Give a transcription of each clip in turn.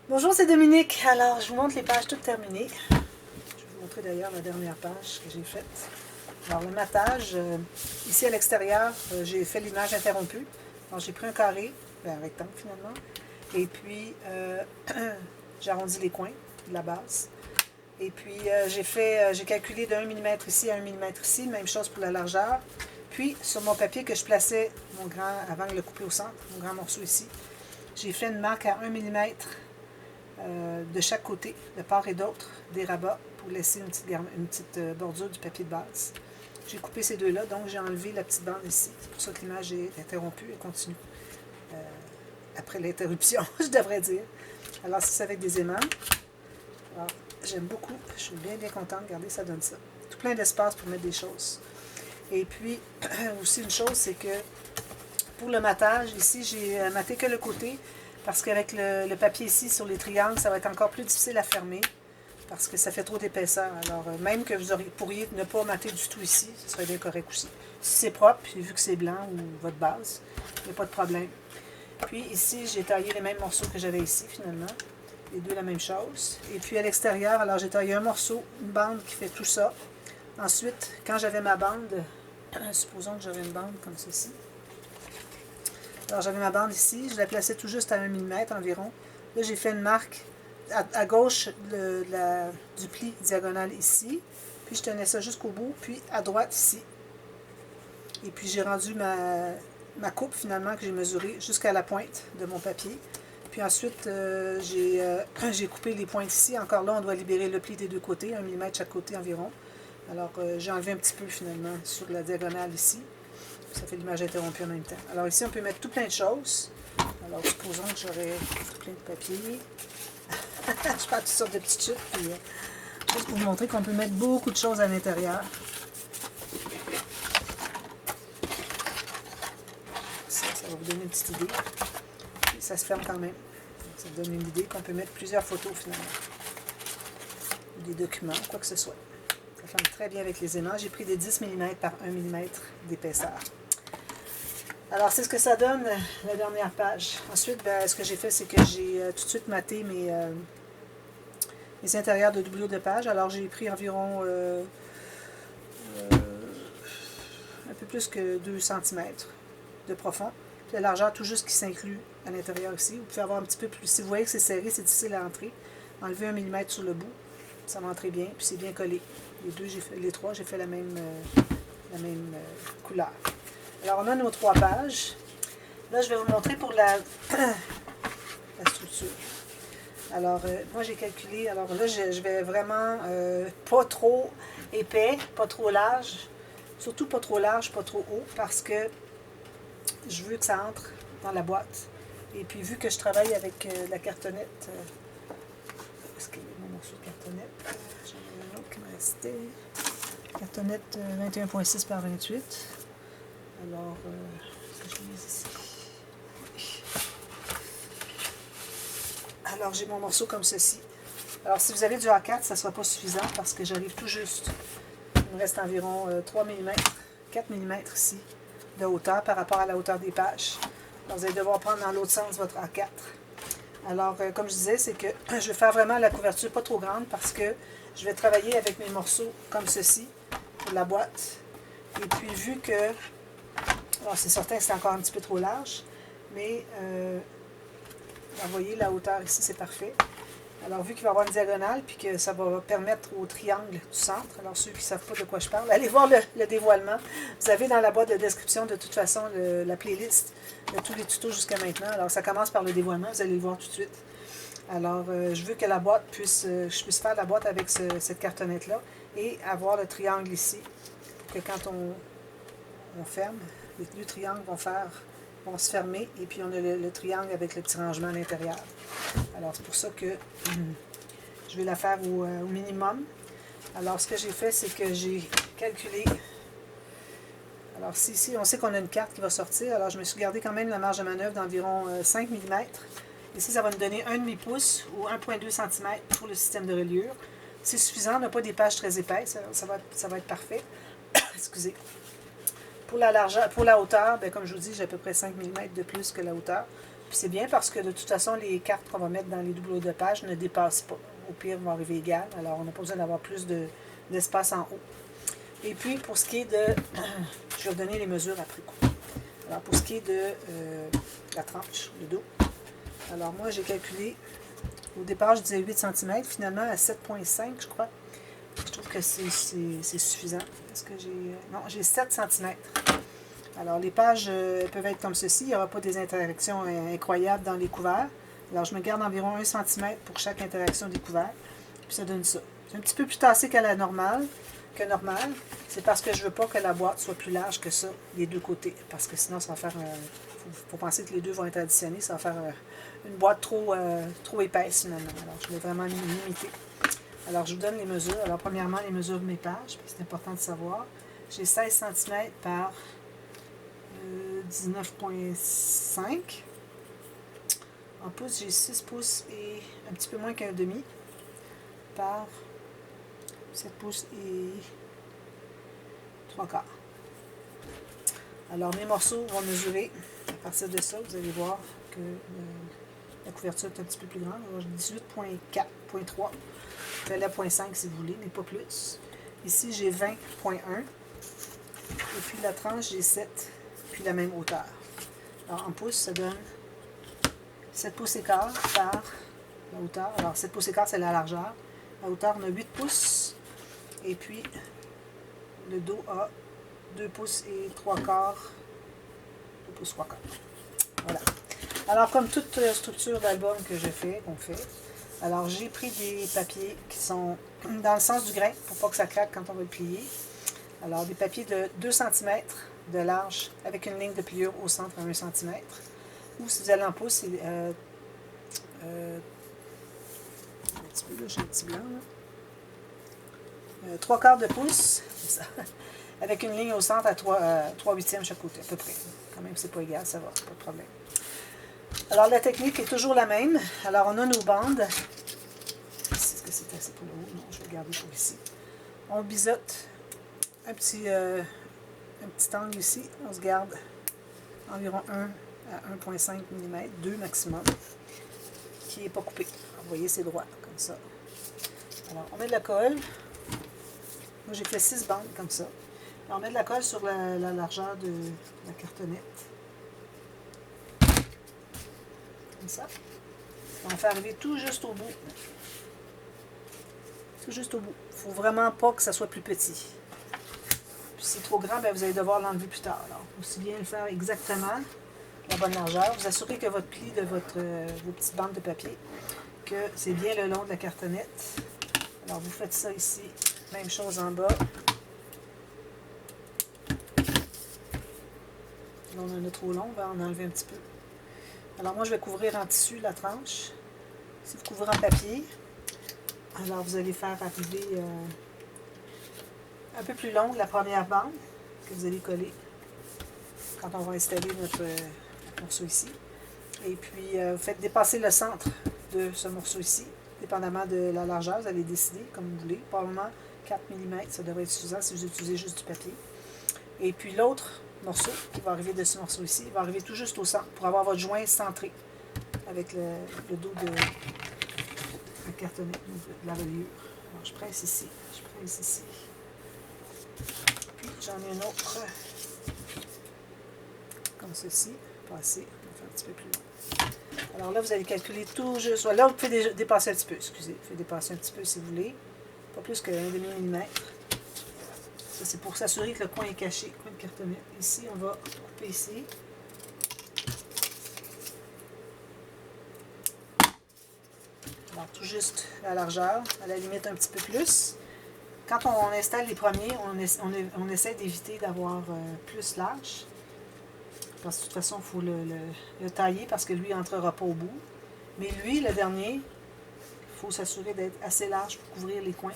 Bonjour, c'est Dominique. Alors, je vous montre les pages toutes terminées. Je vais vous montrer d'ailleurs la dernière page que j'ai faite. Alors, le matage, ici à l'extérieur, j'ai fait l'image interrompue. Alors, j'ai pris un carré, un rectangle finalement, et puis j'ai arrondi les coins de la base. Et puis, j'ai calculé de 1 mm ici à 1 mm ici, même chose pour la largeur. Puis, sur mon papier que je plaçais, avant de le couper au centre, mon grand morceau ici, j'ai fait une marque à 1 mm de chaque côté, de part et d'autre, des rabats pour laisser une petite bordure du papier de base. J'ai coupé ces deux-là, donc j'ai enlevé la petite bande ici. C'est pour ça que l'image est interrompue et continue. Après l'interruption, je devrais dire. Alors, c'est avec des aimants. Alors, j'aime beaucoup. Je suis bien contente. Regardez, ça donne ça. Tout plein d'espace pour mettre des choses. Et puis, aussi une chose, c'est que pour le matage, ici, j'ai maté que le côté, parce qu'avec le papier ici sur les triangles, ça va être encore plus difficile à fermer, parce que ça fait trop d'épaisseur. Alors, même que vous pourriez ne pas mater du tout ici, ce serait bien correct aussi. Si c'est propre, puis vu que c'est blanc ou votre base, il n'y a pas de problème. Puis ici, j'ai taillé les mêmes morceaux que j'avais ici, finalement. Les deux la même chose. Et puis à l'extérieur, alors j'ai taillé un morceau, une bande qui fait tout ça. Ensuite, quand j'avais ma bande, supposons que j'avais une bande comme ceci. Alors j'avais ma bande ici, je la plaçais tout juste à 1 mm environ. Là, j'ai fait une marque à gauche du pli diagonal ici. Puis je tenais ça jusqu'au bout, puis à droite ici. Et puis j'ai rendu ma coupe finalement que j'ai mesurée jusqu'à la pointe de mon papier. Puis ensuite, j'ai coupé les pointes ici. Encore là, on doit libérer le pli des deux côtés, 1 mm chaque côté environ. Alors, j'ai enlevé un petit peu finalement sur la diagonale ici. Ça fait l'image interrompue en même temps. Alors ici, on peut mettre tout plein de choses. Alors, supposons que j'aurais tout plein de papier. Je fais toutes sortes de petites chutes. Puis, juste pour vous montrer qu'on peut mettre beaucoup de choses à l'intérieur. Ça va vous donner une petite idée. Puis, ça se ferme quand même. Donc, ça vous donne une idée qu'on peut mettre plusieurs photos finalement. Ou des documents, quoi que ce soit. Ça ferme très bien avec les aimants. J'ai pris des 10 mm par 1 mm d'épaisseur. Alors, c'est ce que ça donne, la dernière page. Ensuite, ce que j'ai fait, c'est que j'ai tout de suite maté mes intérieurs de doublure de page. Alors, j'ai pris environ un peu plus que 2 cm de profond. Puis la largeur, tout juste qui s'inclut à l'intérieur ici. Vous pouvez avoir un petit peu plus. Si vous voyez que c'est serré, c'est difficile à entrer. Enlevez 1 mm sur le bout. Ça va entrer bien, puis c'est bien collé. Les trois, j'ai fait la même couleur. Alors, on a nos 3 pages. Là, je vais vous montrer pour la structure. Alors, moi, j'ai calculé. Alors là, je vais vraiment pas trop épais, pas trop large. Surtout pas trop large, pas trop haut, parce que je veux que ça entre dans la boîte. Et puis, vu que je travaille avec la cartonnette, est-ce qu'il y a mon morceau de cartonnette? J'en ai un autre qui me restait. Cartonnette 21.6 par 28. Alors, je l'ai ici. Alors, j'ai mon morceau comme ceci. Alors, si vous avez du A4, ça ne sera pas suffisant parce que j'arrive tout juste. Il me reste environ 3 mm, 4 mm ici de hauteur par rapport à la hauteur des pages. Alors, vous allez devoir prendre dans l'autre sens votre A4. Alors, comme je disais, c'est que je vais faire vraiment la couverture pas trop grande parce que je vais travailler avec mes morceaux comme ceci pour la boîte. Et puis, vu que... Alors, c'est certain que c'est encore un petit peu trop large, mais vous voyez, la hauteur ici, c'est parfait. Alors, vu qu'il va y avoir une diagonale, puis que ça va permettre au triangle du centre, alors ceux qui ne savent pas de quoi je parle, allez voir le dévoilement. Vous avez dans la boîte de description, de toute façon, la playlist de tous les tutos jusqu'à maintenant. Alors, ça commence par le dévoilement, vous allez le voir tout de suite. Alors, je veux que la boîte je puisse faire la boîte avec cette cartonnette-là et avoir le triangle ici, pour que quand on ferme, les deux triangles vont se fermer et puis on a le triangle avec le petit rangement à l'intérieur. Alors, c'est pour ça que je vais la faire au minimum. Alors, ce que j'ai fait, c'est que j'ai calculé. Alors, ici, on sait qu'on a une carte qui va sortir. Alors, je me suis gardé quand même la marge de manœuvre d'environ 5 mm. Ici, ça va nous donner 1,5 pouce ou 1,2 cm pour le système de reliure. C'est suffisant, on n'a pas des pages très épaisses. Ça va être parfait. Excusez. Pour la largeur, pour la hauteur, comme je vous dis, j'ai à peu près 5 mm de plus que la hauteur. Puis c'est bien parce que de toute façon, les cartes qu'on va mettre dans les doubles de page ne dépassent pas. Au pire, vont arriver égales. Alors, on n'a pas besoin d'avoir plus d'espace en haut. Et puis, pour ce qui est de... je vais vous donner les mesures après coup. Alors, pour ce qui est de la tranche, le dos. Alors, moi, j'ai calculé... Au départ, je disais 8 cm. Finalement, à 7,5, je crois. Je trouve que c'est suffisant. Est-ce que j'ai... Non, j'ai 7 cm. Alors, les pages peuvent être comme ceci. Il n'y aura pas des interactions incroyables dans les couverts. Alors, je me garde environ 1 cm pour chaque interaction des couverts. Puis ça donne ça. C'est un petit peu plus tassé qu'à la normale. C'est parce que je ne veux pas que la boîte soit plus large que ça, les deux côtés. Parce que sinon, ça va faire... faut penser que les deux vont être additionnés. Ça va faire une boîte trop épaisse, finalement. Alors, je vais vraiment limiter. Alors, je vous donne les mesures. Alors, premièrement, les mesures de mes pages. C'est important de savoir. J'ai 16 cm par 19,5. En pouces, j'ai 6 pouces et un petit peu moins qu'un demi par 7 pouces et 3 quarts. Alors, mes morceaux vont mesurer. À partir de ça, vous allez voir que la couverture est un petit peu plus grande. Alors, j'ai 18,4, 0,3. Là, 0,5 si vous voulez, mais pas plus. Ici, j'ai 20,1. Et puis, la tranche, j'ai 7. Puis, la même hauteur. Alors, en pouces, ça donne 7 pouces et quart par la hauteur. Alors, 7 pouces et quart, c'est la largeur. La hauteur, on a 8 pouces. Et puis, le dos a 2 pouces et 3 quarts. 2 pouces 3 quarts. Voilà. Alors, comme toute structure d'album que je fais, alors j'ai pris des papiers qui sont dans le sens du grain pour pas que ça craque quand on va le plier. Alors, des papiers de 2 cm de large avec une ligne de pliure au centre à 1 cm. Ou si vous allez en pouce, c'est un petit peu là, j'ai un petit blanc là. 3 quarts de pouce, c'est ça. Avec une ligne au centre à 3 huitièmes chaque côté, à peu près. Quand même, c'est pas égal, ça va, pas de problème. Alors, la technique est toujours la même. Alors, on a nos bandes. Est-ce que c'est assez pour le haut? Non, je vais garder pour ici. On biseaute un petit angle ici. On se garde environ 1 à 1,5 mm, 2 maximum, qui n'est pas coupé. Alors, vous voyez, c'est droit, comme ça. Alors, on met de la colle. Moi, j'ai fait 6 bandes comme ça. Alors, on met de la colle sur la largeur de la cartonnette. Comme ça. On fait arriver tout juste au bout. Tout juste au bout. Il ne faut vraiment pas que ça soit plus petit. Puis si c'est trop grand, bien, vous allez devoir l'enlever plus tard. Alors, aussi bien le faire exactement la bonne largeur. Vous assurez que votre pli de vos petites bandes de papier, que c'est bien le long de la cartonnette. Alors, vous faites ça ici. Même chose en bas. Là, on en a trop long, on va en enlever un petit peu. Alors, moi, je vais couvrir en tissu la tranche. Si vous couvrez en papier, alors vous allez faire arriver un peu plus longue la première bande que vous allez coller quand on va installer notre morceau ici. Et puis, vous faites dépasser le centre de ce morceau ici, dépendamment de la largeur. Vous allez décider comme vous voulez. Probablement 4 mm, ça devrait être suffisant si vous utilisez juste du papier. Et puis, l'autre morceau qui va arriver de ce morceau ici, il va arriver tout juste au centre pour avoir votre joint centré avec le dos de la cartonnette, de la reliure. Alors, je presse ici, Puis, j'en ai un autre comme ceci, passé, on va faire un petit peu plus long. Alors là, vous allez calculer tout juste. Là, vous pouvez dépasser un petit peu, excusez. Vous pouvez dépasser un petit peu si vous voulez. Pas plus que 1 demi-millimètre. Ça, c'est pour s'assurer que le coin est caché, le coin de cartonnette. Ici, on va couper ici. Alors, tout juste la largeur, à la limite un petit peu plus. Quand on installe les premiers, on essaie d'éviter d'avoir plus large. Parce que de toute façon, il faut le tailler parce que lui, il n'entrera pas au bout. Mais lui, le dernier, il faut s'assurer d'être assez large pour couvrir les coins.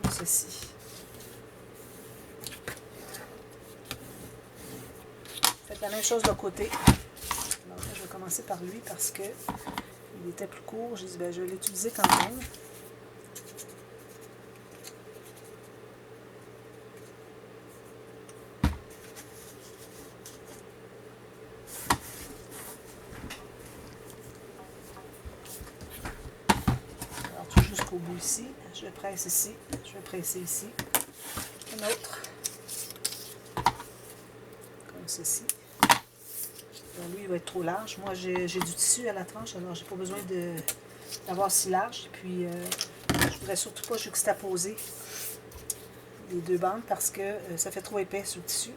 Comme ceci. Faites la même chose de l'autre côté. Alors là, je vais commencer par lui parce que il était plus court. J'ai dit, ben, je vais l'utiliser quand même. jusqu'au bout ici. Je presse ici. Je vais presser ici. Un autre. Comme ceci. Donc lui, il va être trop large. Moi, j'ai du tissu à la tranche, alors j'ai pas besoin d'avoir si large. Puis, je voudrais surtout pas juxtaposer les deux bandes parce que ça fait trop épais sur le tissu.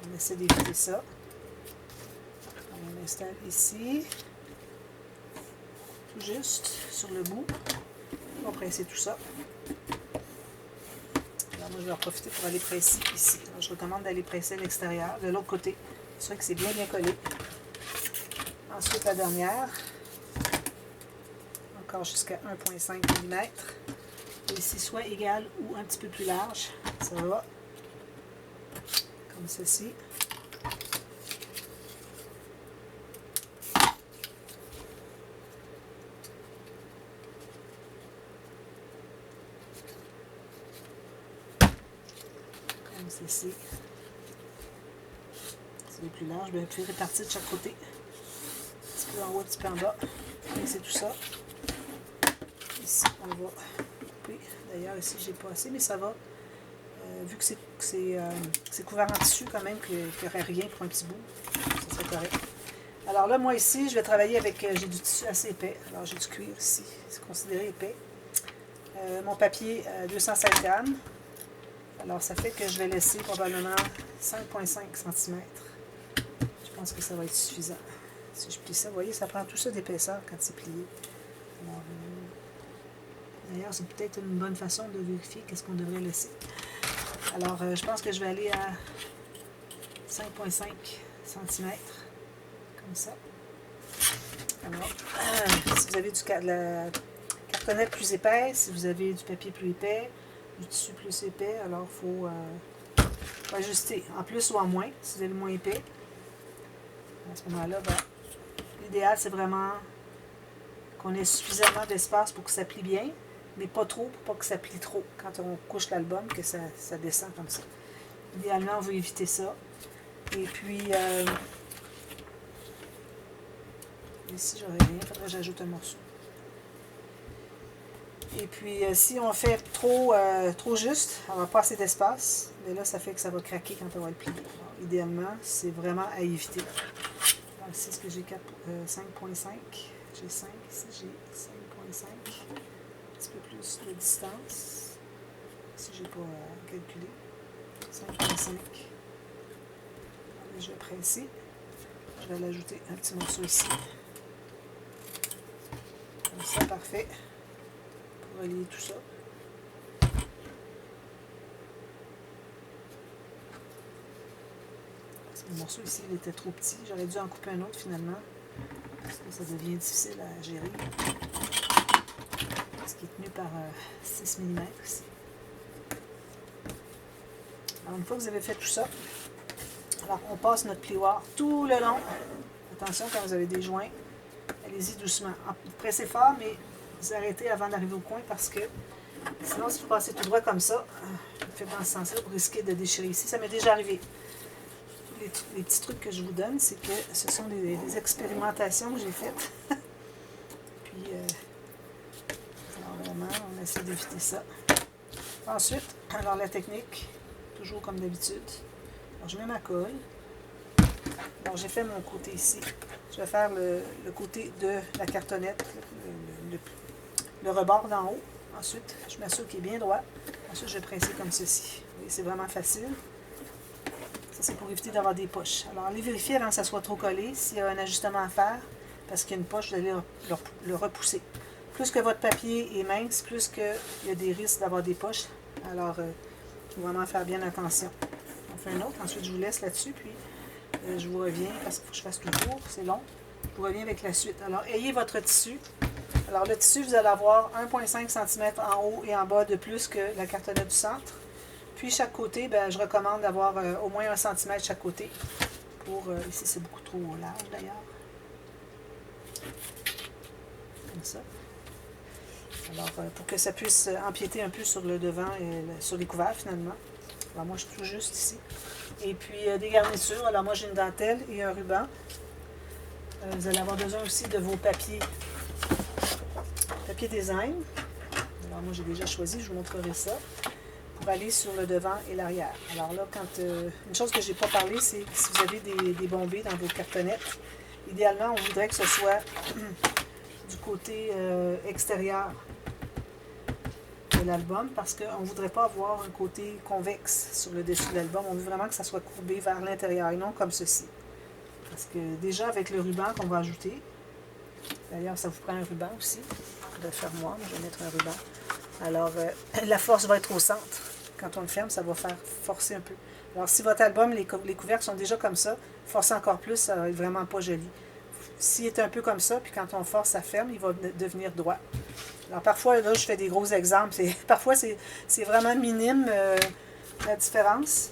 On essaie d'éviter ça. On l'installe ici. Tout juste sur le bout. On va presser tout ça. Alors moi, je vais en profiter pour aller presser ici. Alors, je recommande d'aller presser à l'extérieur, de l'autre côté. C'est sûr que c'est bien collé. Ensuite, la dernière. Encore jusqu'à 1,5 mm. Et ici, soit égal ou un petit peu plus large. Ça va. Comme ceci. Comme ceci. C'est plus large, bien, puis répartir de chaque côté. Un petit peu en haut, un petit peu en bas. Et c'est tout ça. Ici, on va couper. D'ailleurs, ici, j'ai pas assez, mais ça va. Vu que c'est couvert en tissu, quand même, qu'il n'y aurait rien pour un petit bout, ça serait correct. Alors là, moi, ici, je vais travailler avec... j'ai du tissu assez épais. Alors, j'ai du cuir ici. C'est considéré épais. Mon papier 216 grammes. Alors, ça fait que je vais laisser probablement 5,5 cm. Je pense que ça va être suffisant. Si je plie ça, vous voyez, ça prend tout ça d'épaisseur quand c'est plié. D'ailleurs, c'est peut-être une bonne façon de vérifier qu'est-ce qu'on devrait laisser. Alors, je pense que je vais aller à 5,5 cm. Comme ça. Alors, si vous avez de la cartonnette plus épaisse, si vous avez du papier plus épais, du tissu plus épais, alors il faut ajuster en plus ou en moins, si vous avez moins épais. À ce moment-là, ben, l'idéal, c'est vraiment qu'on ait suffisamment d'espace pour que ça plie bien, mais pas trop pour pas que ça plie trop quand on couche l'album, que ça descend comme ça. Idéalement, on veut éviter ça. Et puis, ici, j'aurais rien. Il faudrait que j'ajoute un morceau. Et puis, si on fait trop juste, on va pas assez d'espace, mais là, ça fait que ça va craquer quand on va le plier. Alors, idéalement, c'est vraiment à éviter. Alors, ici, ce que j'ai 5,5. J'ai 5. Ici, j'ai 5,5. Un petit peu plus de distance. Si je n'ai pas calculé. 5,5. Je vais presser. Je vais l'ajouter un petit morceau ici. Comme ça, parfait. Pour relier tout ça. Le morceau ici, il était trop petit. J'aurais dû en couper un autre finalement. Parce que ça devient difficile à gérer. Ce qui est tenu par 6 mm ici. Alors, une fois que vous avez fait tout ça, alors on passe notre plioir tout le long. Attention, quand vous avez des joints, allez-y doucement. Vous pressez fort, mais vous arrêtez avant d'arriver au coin parce que sinon, si vous passez tout droit comme ça, faites dans ce sens-là, vous risquez de déchirer ici. Ça m'est déjà arrivé. Les petits trucs que je vous donne, c'est que ce sont des expérimentations que j'ai faites. Puis, alors vraiment, on essaie d'éviter ça. Ensuite, alors la technique, toujours comme d'habitude. Alors, je mets ma colle. Alors, j'ai fait mon côté ici. Je vais faire le côté de la cartonnette, le rebord d'en haut. Ensuite, je m'assure qu'il est bien droit. Ensuite, je vais presser comme ceci. Vous voyez, c'est vraiment facile. Ça, c'est pour éviter d'avoir des poches. Alors, allez vérifier avant que ça soit trop collé, s'il y a un ajustement à faire, parce qu'il y a une poche, vous allez le repousser. Plus que votre papier est mince, plus qu'il y a des risques d'avoir des poches. Alors, il faut vraiment faire bien attention. On fait un autre, ensuite je vous laisse là-dessus, puis je vous reviens, parce qu'il faut que je fasse tout le tour, c'est long. Je vous reviens avec la suite. Alors, ayez votre tissu. Alors, le tissu, vous allez avoir 1,5 cm en haut et en bas de plus que la cartonnette du centre. Puis, chaque côté, ben, je recommande d'avoir au moins 1 cm chaque côté. Ici, c'est beaucoup trop large, d'ailleurs. Comme ça. Alors, pour que ça puisse empiéter un peu sur le devant et sur les couverts, finalement. Alors, moi, je suis tout juste ici. Et puis, des garnitures. Alors, moi, j'ai une dentelle et un ruban. Vous allez avoir besoin aussi de vos papiers design. Alors moi j'ai déjà choisi, je vous montrerai ça, pour aller sur le devant et l'arrière. Alors là, une chose que je n'ai pas parlé, c'est que si vous avez des bombées dans vos cartonnettes, idéalement on voudrait que ce soit du côté extérieur de l'album, parce qu'on ne voudrait pas avoir un côté convexe sur le dessus de l'album. On veut vraiment que ça soit courbé vers l'intérieur et non comme ceci. Parce que déjà avec le ruban qu'on va ajouter, d'ailleurs ça vous prend un ruban aussi, de fermoir, je vais mettre un ruban. Alors la force va être au centre. Quand on le ferme, ça va faire forcer un peu. Alors si votre album, les couvercles sont déjà comme ça, forcez encore plus, ça va être vraiment pas joli. S'il est un peu comme ça, puis quand on force, ça ferme, il va devenir droit. Alors parfois, là, je fais des gros exemples. Parfois, c'est vraiment minime la différence.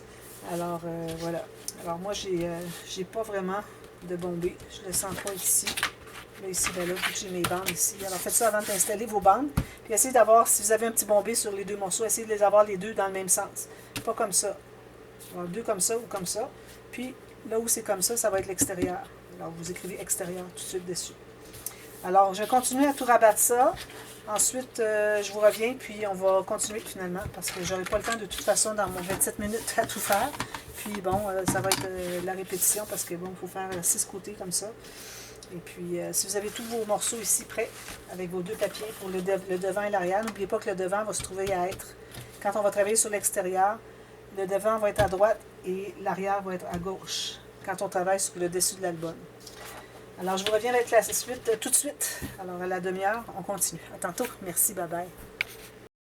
Alors, voilà. Alors moi, j'ai pas vraiment de bombée. Je ne le sens pas ici. Là, ici, ben là, vu que j'ai mes bandes ici. Alors faites ça avant d'installer vos bandes. Puis essayez d'avoir, si vous avez un petit bombé sur les deux morceaux, essayez de les avoir les deux dans le même sens. Pas comme ça. Alors, deux comme ça ou comme ça. Puis là où c'est comme ça va être l'extérieur. Alors vous écrivez extérieur tout de suite dessus. Alors, je vais continuer à tout rabattre ça. Ensuite, je vous reviens, puis on va continuer finalement, parce que j'aurai pas le temps de toute façon dans mon 27 minutes à tout faire. Puis bon, ça va être la répétition, parce que bon, il faut faire 6 côtés comme ça. Et puis, si vous avez tous vos morceaux ici prêts, avec vos deux papiers pour le devant et l'arrière, n'oubliez pas que le devant va se trouver à être, quand on va travailler sur l'extérieur, le devant va être à droite et l'arrière va être à gauche, quand on travaille sur le dessus de l'album. Alors, je vous reviens avec la suite tout de suite. Alors, à la demi-heure, on continue. À tantôt. Merci. Bye bye.